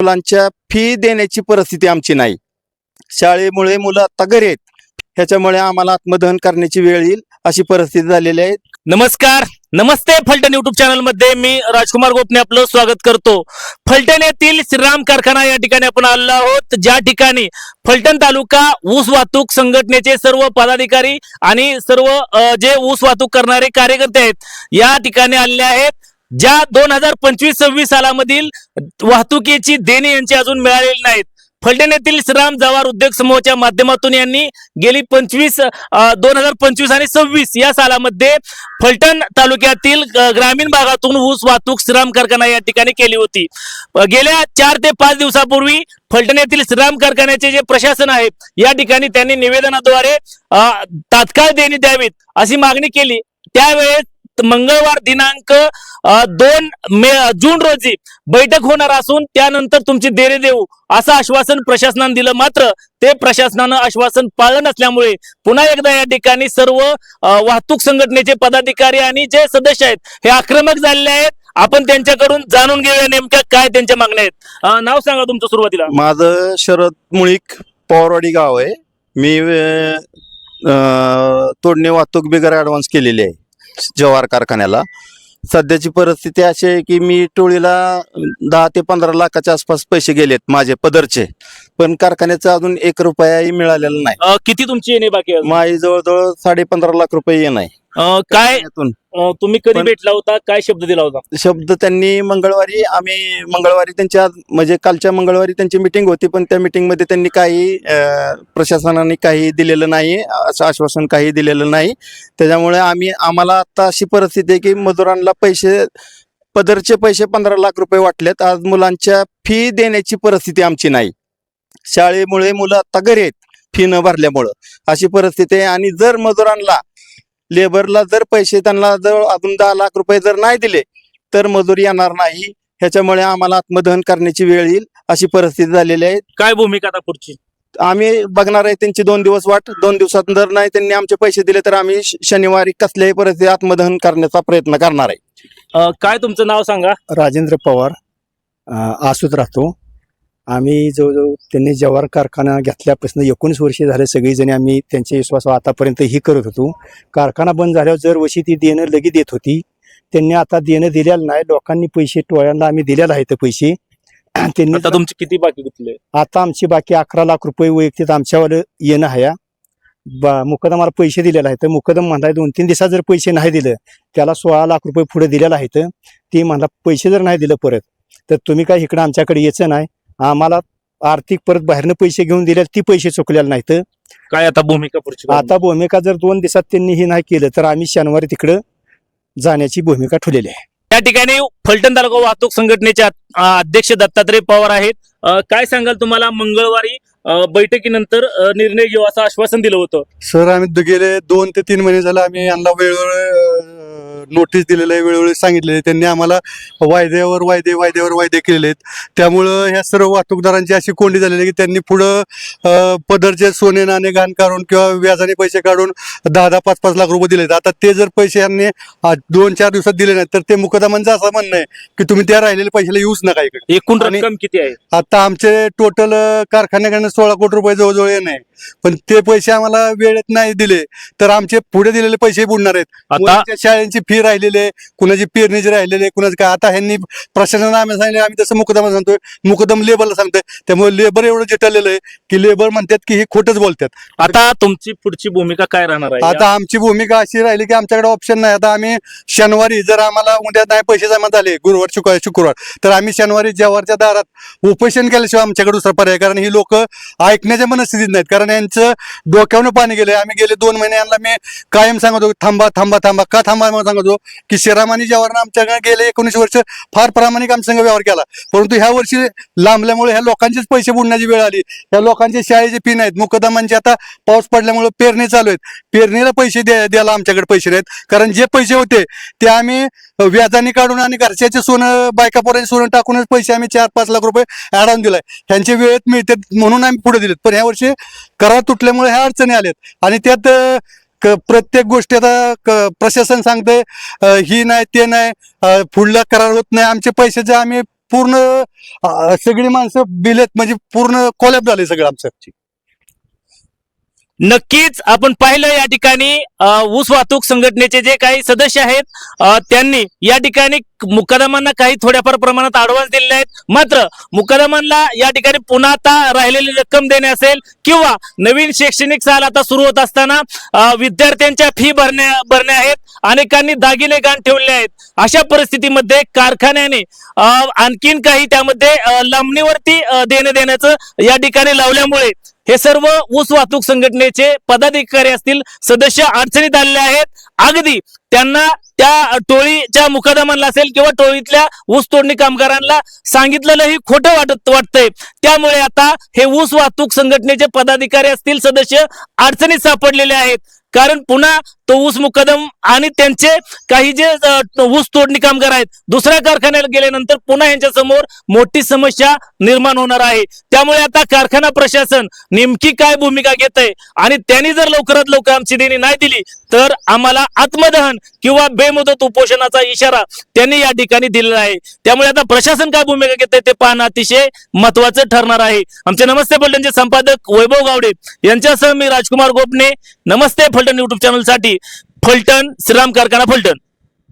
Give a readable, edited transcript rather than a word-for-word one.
मुलांच्या फी देण्याची परिस्थिती आमची नाही. शाळेमुळे मुलं आता घरी आहेत, ह्याच्यामुळे आम्हाला आत्मदहन करण्याची वेळ येईल अशी परिस्थिती झालेली आहे. नमस्कार, नमस्ते. फलटण युट्यूब चॅनल मध्ये मी राजकुमार गोपने आपलं स्वागत करतो. फलटण येथील श्रीराम कारखाना या ठिकाणी आपण आलो आहोत, ज्या ठिकाणी फलटण तालुका ऊस वाहतूक संघटनेचे सर्व पदाधिकारी आणि सर्व जे ऊस वाहतूक करणारे कार्यकर्ते आहेत या ठिकाणी आलेले आहेत. ज्या 2025-26 सालामधील वाहतुकीची देणी यांची अजून मिळालेली नाहीत. फलटण येथील श्रीराम जवाहर उद्योग समूहाच्या माध्यमातून यांनी गेली 2025 आणि 26 या सालामध्ये फलटण तालुक्यातील ग्रामीण भागातून ऊस वाहतूक श्रीराम कारखाना या ठिकाणी केली होती. गेल्या 4 ते 5 दिवसापूर्वी फलटण येथील श्रीराम कारखान्याचे जे प्रशासन आहे या ठिकाणी त्यांनी निवेदनाद्वारे तात्काळ देणी द्यावीत अशी मागणी केली. त्यावेळेस मंगळवार दिनांक 2 जून रोजी बैठक होणार असून त्यानंतर तुमची देणी देऊ असं आश्वासन प्रशासनाने दिलं. मात्र ते प्रशासनानं आश्वासन पाळलं नसल्यामुळे पुन्हा एकदा या ठिकाणी सर्व वाहतूक संघटनेचे पदाधिकारी आणि जे सदस्य आहेत हे आक्रमक झालेले आहेत. आपण त्यांच्याकडून जाणून घेऊया नेमक्या काय त्यांच्या मागण्या आहेत. नाव सांगा तुमचं सुरुवातीला. माझं शरद मुळीक, पवारवाडी गाव आहे. मी तोडणी वाहतूक बिगर ॲडव्हान्स केलेली आहे जवाहर कारखान्याला. सध्याची परिस्थिती अशी आहे की मी टोळीला 10 ते 15 लाखाच्या आसपास पैसे गेलेत माझे पदरचे, पण कारखान्याचा अजून 1 रुपयाही मिळालेला नाही. किती तुमची येणे बाकी आहे? माझी जवळजवळ 15.5 लाख रुपये येण आहे. काय तुम्ही कधी भेटला होता, काय शब्द दिला होता? शब्द त्यांनी मंगळवारी त्यांच्या म्हणजे कालच्या मंगळवारी त्यांची मीटिंग होती, पण त्या मीटिंगमध्ये त्यांनी काही प्रशासनाने काही दिलेलं नाही, असं आश्वासन काही दिलेलं नाही. त्याच्यामुळे आम्हाला आता अशी परिस्थिती आहे की मजुरांना पदरचे पैसे 15 लाख रुपये वाटलेत. आज मुलांच्या फी देण्याची परिस्थिती आमची नाही. शाळेमुळे मुलं आता घरी आहेत, फी न भरल्यामुळं अशी परिस्थिती आहे. आणि जर मजुरांना लेबरला जर पैसे त्यांना जर अजून 10 लाख रुपये जर नाही दिले तर मजुरी येणार नाही. ह्याच्यामुळे आम्हाला आत्मदहन करण्याची वेळ येईल अशी परिस्थिती झालेली आहे. काय भूमिका आता पुढची? आम्ही बघणार आहे त्यांची 2 दिवस वाट. 2 दिवसात जर नाही त्यांनी आमचे पैसे दिले तर आम्ही शनिवारी कसल्याही परिस्थितीत आत्मदहन करण्याचा प्रयत्न करणार आहे. काय तुमचं नाव सांगा? राजेंद्र पवार, आसूत राहतो. आम्ही जवळजवळ त्यांनी जवाहर कारखाना घेतल्यापासून 19 वर्षे झाले सगळीजणी आम्ही त्यांच्या विश्वासावर आतापर्यंत ही करत होतो. कारखाना बंद झाल्यावर दरवर्षी ती देणं लगेच देत होती. त्यांनी आता देणं दिलेलं नाही. लोकांनी पैसे टोळ्यांना आम्ही दिलेलं आहे ते पैसे. त्यांनी आता तुमची किती बाकी घेतले? आता आमची बाकी 11 लाख रुपये वैयक्तिक आमच्यावर येणं आहे. मुकदमाला पैसे दिलेले आहेत. मुकदम म्हणताय 2-3 दिवसात जर पैसे नाही दिलं त्याला 16 लाख रुपये पुढे दिलेलं आहेत. ती म्हणला पैसे जर नाही दिलं परत तर तुम्ही काय इकडं आमच्याकडे यायचं नाही. आम्हाला आर्थिक परत बाहेरनं पैसे घेऊन दिले, ती पैसे चुकलेले नाहीत. काय आता भूमिका पुढची? आता भूमिका जर 2 दिवसात त्यांनी हे नाही केलं तर आम्ही शनिवारी तिकडं जाण्याची भूमिका ठेवलेली आहे. या ठिकाणी फलटण तालुका वाहतूक संघटनेचे अध्यक्ष दत्तात्रय पवार आहेत. काय सांगाल? तुम्हाला मंगळवारी बैठकीनंतर निर्णय घेऊ असं आश्वासन दिलं होतं. सर, आम्ही गेले 2 ते 3 महिने झाले आम्ही यांना वेळोवेळी नोटीस दिलेलं आहे, वेळोवेळी सांगितलेलं आहे. त्यांनी आम्हाला वायद्यावर वायदे केलेले आहेत. त्यामुळं ह्या सर्व वाहतूकदारांची अशी कोंडी झालेली आहे की त्यांनी पुढं पदरचे सोने नाणे घाण काढून किंवा व्याजाने पैसे काढून 10-10, 5-5 लाख रुपये दिलेत. आता ते जर पैसे यांनी 2-4 दिवसात दिले नाहीत तर ते मुकदमांचं असं म्हणणं आहे की तुम्ही त्या राहिलेल्या पैशाला यूज नका इकडे. एकूण रक्कम किती आहे? आता आमचे टोटल कारखान्याकडनं 16 कोटी रुपये जवळजवळ येणं आहे. पण ते पैसे आम्हाला वेळेत नाही दिले तर आमचे पुढे दिलेले पैसे बुडणार आहेत. आता शाळेची फी राहिलेले, कुणाची पेरणीची राहिलेले, कुणाचं काय. आता ह्यांनी प्रशासनाने आम्ही सांगितलं, आम्ही तसं मुकदमा सांगतोय, मुकदम लेबरला सांगतोय. त्यामुळे लेबर एवढं जिटलेलं आहे की लेबर म्हणतात की हे खोटच बोलतात. आता तुमची पुढची भूमिका काय राहणार आहे? आता आमची भूमिका अशी राहिली की आमच्याकडे ऑप्शन नाही. आता आम्ही शनिवारी जर आम्हाला उद्या नाही पैसे जमा झाले, गुरुवार शुक्रवार, तर आम्ही शनिवारी जवाहरच्या दारात उपोषण केल्याशिवाय आमच्याकडे दुसरा पर्याय. कारण ही लोक ऐकण्याच्या मनस्थितीत नाहीत. कारण यांचं डोक्यावरून पाणी गेले. आम्ही गेले 2 महिने यांना मी कायम सांगतो थांबा थांबा थांबा. का थांबा म्हणून सांगतो की श्रीराम आणि जवाहरनं आमच्याकडे गेले 19 वर्ष फार प्रामाणिक आमच्या संघ व्यवहार केला. परंतु ह्या वर्षी लांबल्यामुळे ह्या लोकांचेच पैसे बुडण्याची वेळ आली. ह्या लोकांचे शाळेचे फी नाहीत. मुकदमांचे आता पाऊस पडल्यामुळे पेरणी चालू आहेत. पेरणीला पैसे द्यायला आमच्याकडे पैसे नाहीत. कारण जे पैसे होते ते आम्ही व्याजाने काढून आणि घरच्याचे सोनं, बायका पोराचे सोनं टाकूनच पैसे आम्ही 4-5 लाख रुपये ॲडव्हान्स दिलाय. ह्यांचे वेळेत मिळतात म्हणून आम्ही पुढे दिलेत. पण ह्या वर्षी करार तुटल्यामुळे ह्या अडचणी आल्यात. आणि त्यात प्रत्येक गोष्टी आता प्रशासन सांगतंय ही नाही ते नाही, पुढला करार होत नाही. आमचे पैसे जे आम्ही पूर्ण सगळी माणसं बिलेत म्हणजे पूर्ण कोलॅप झाले सगळं आमचं. नक्कीच आपण पाहिलं या ठिकाणी ऊस वाहतूक संघटनेचे जे काही सदस्य आहेत त्यांनी या ठिकाणी मुकादमांना काही थोड्याफार प्रमाणात ऍडव्हान्स दिलेले आहेत. मात्र मुकादमांना या ठिकाणी पुन्हा आता राहिलेली रक्कम देणे असेल किंवा नवीन शैक्षणिक साल आता सुरू होत असताना विद्यार्थ्यांच्या फी भरणे आहेत. अनेकांनी दागिने गहाण ठेवले आहेत. अशा परिस्थितीमध्ये कारखान्याने आणखीन काही त्यामध्ये लांबणीवरती देण्याचं या ठिकाणी लावल्यामुळे हे सर्व ऊस वाहतूक संघटनेचे पदाधिकारी असतील सदस्य अडचणीत आलेले आहेत. अगदी त्यांना त्या टोळीच्या मुकादमांना असेल किंवा टोळीतल्या ऊस तोडणी कामगारांना सांगितलेलंही खोटं वाटतंय. त्यामुळे आता हे ऊस वाहतूक संघटनेचे पदाधिकारी असतील सदस्य अडचणीत सापडलेले आहेत. कारण पुन्हा तो ऊस मुकदम आणि त्यांचे काही जे ऊस तोडणी कामगार आहेत दुसऱ्या कारखान्याला गेल्यानंतर पुन्हा यांच्या समोर मोठी समस्या निर्माण होणार आहे. त्यामुळे आता कारखाना प्रशासन नेमकी काय भूमिका घेत आहे आणि त्यांनी जर लवकरात लवकर आमची देणी नाही दिली तर आम्हाला आत्मदहन किंवा बेमुदत उपोषणाचा इशारा त्यांनी या ठिकाणी दिलेला आहे. त्यामुळे आता प्रशासन काय भूमिका घेत आहे ते पाहणं अतिशय महत्वाचं ठरणार आहे. आमचे नमस्ते फलटणचे संपादक वैभव गावडे यांच्यासह मी राजकुमार गोपने. नमस्ते फलटण युट्यूब चॅनल साठी फलटण श्रीराम कारखाना फलटण.